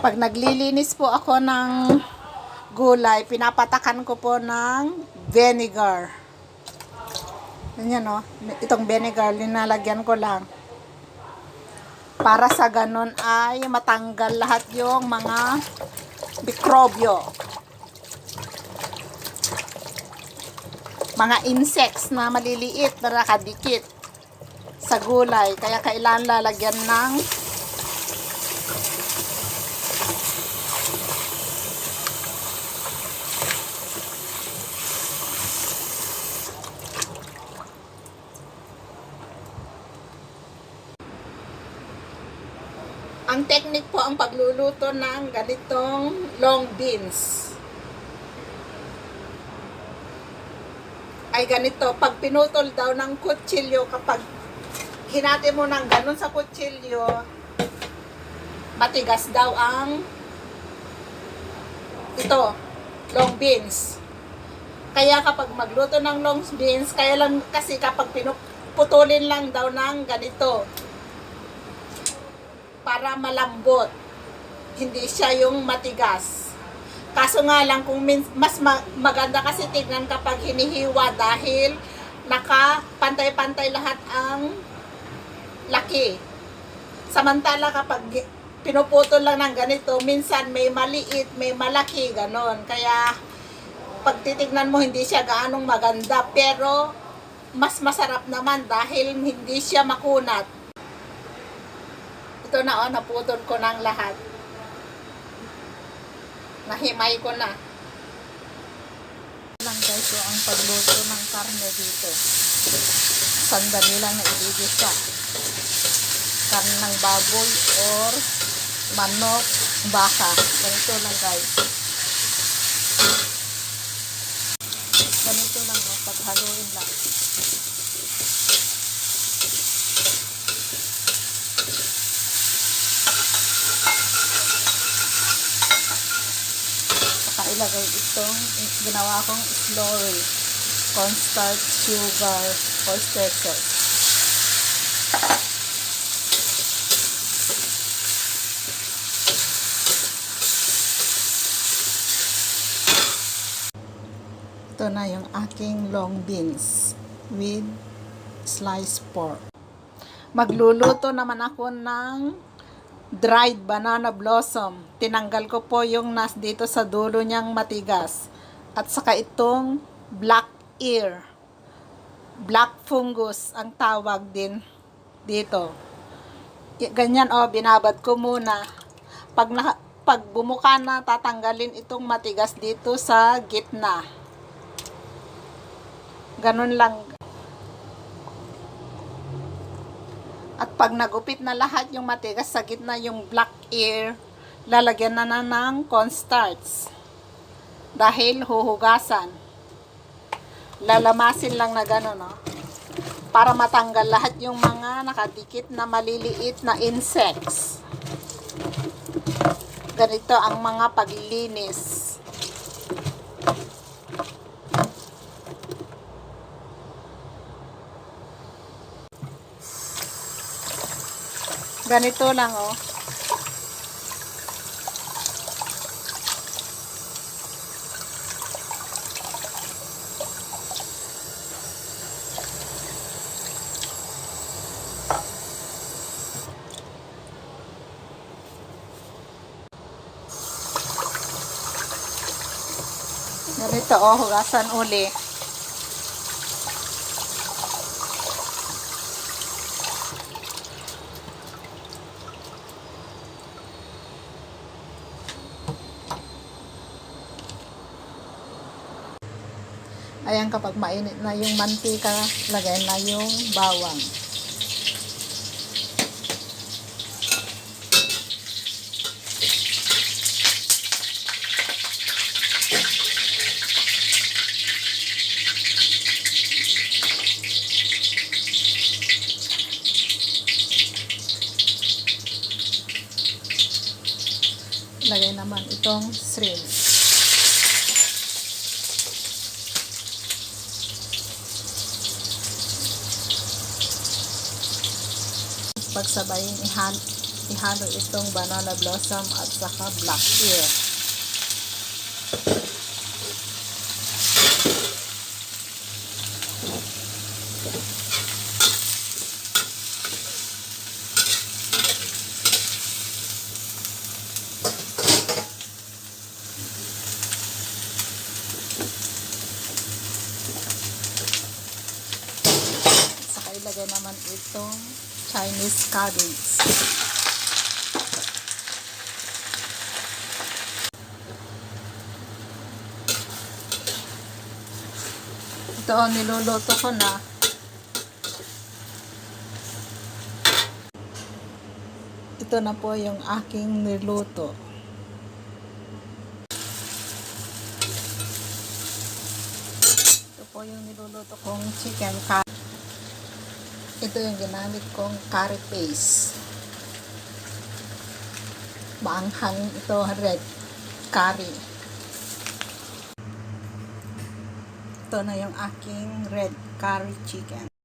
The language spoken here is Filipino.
Pag naglilinis po ako ng gulay, pinapatakan ko po ng vinegar. Ganyan o. Itong vinegar, linalagyan ko lang. Para sa ganun ay matanggal lahat yung mga mikrobyo. Mga insects na maliliit na nakadikit sa gulay. Kaya kailangan lalagyan ng ang technique po ang pagluluto ng ganitong long beans. Ay ganito, pag pinutol daw ng kutsilyo, kapag hinati mo ng ganun sa kutsilyo, matigas daw ang long beans. Kaya kapag magluto ng long beans, kaya lang kasi kapag putulin lang daw ng ganito, para malambot, hindi siya yung matigas. Kaso nga lang, kung mas maganda kasi tignan kapag hinihiwa dahil nakapantay-pantay lahat ang laki. Samantala kapag pinuputol lang ng ganito, minsan may maliit, may malaki, ganon. Kaya pag titignan mo, hindi siya gaanong maganda, pero mas masarap naman dahil hindi siya makunat. Ito na, naputol ko ng lahat. Nahimay ko na. Lang guys, ang pagluto ng karne dito. Sandali lang na iligisa. Karne ng baboy or manok, baka. Ganito lang guys. Ganito lang, paghaluin lang. Ilagay itong ginawa kong slurry, cornstarch, sugar, oyster sauce. Ito na yung aking long beans with sliced pork. Magluluto naman ako ng dried banana blossom. Tinanggal ko po yung dito sa dulo niyang matigas. At saka itong black ear. Black fungus ang tawag din dito. Ganyan binabad ko muna. Pag bumuka na, tatanggalin itong matigas dito sa gitna. Ganun lang. At pag nagupit na lahat yung matigas sa gitna, yung black ear, lalagyan na ng cornstarch. Dahil huhugasan. Lalamasin lang na gano'n, no? Para matanggal lahat yung mga nakadikit na maliliit na insects. Ganito ang mga paglilinis. Ganito lang, Ganito, hugasan uli. Ayan, kapag mainit na yung mantika, lagay na yung bawang. Lagay naman itong shrimp. Pagsabayin, ihalo itong banana blossom at saka black ear. Saka ilagay naman itong Chinese cabbage. Ito, niluluto ko na. Ito na po yung aking niluto. Ito po yung niluluto kong chicken curry. Ito yung ginamit kong curry paste. Maanghang ito, red curry. Ito na yung aking red curry chicken.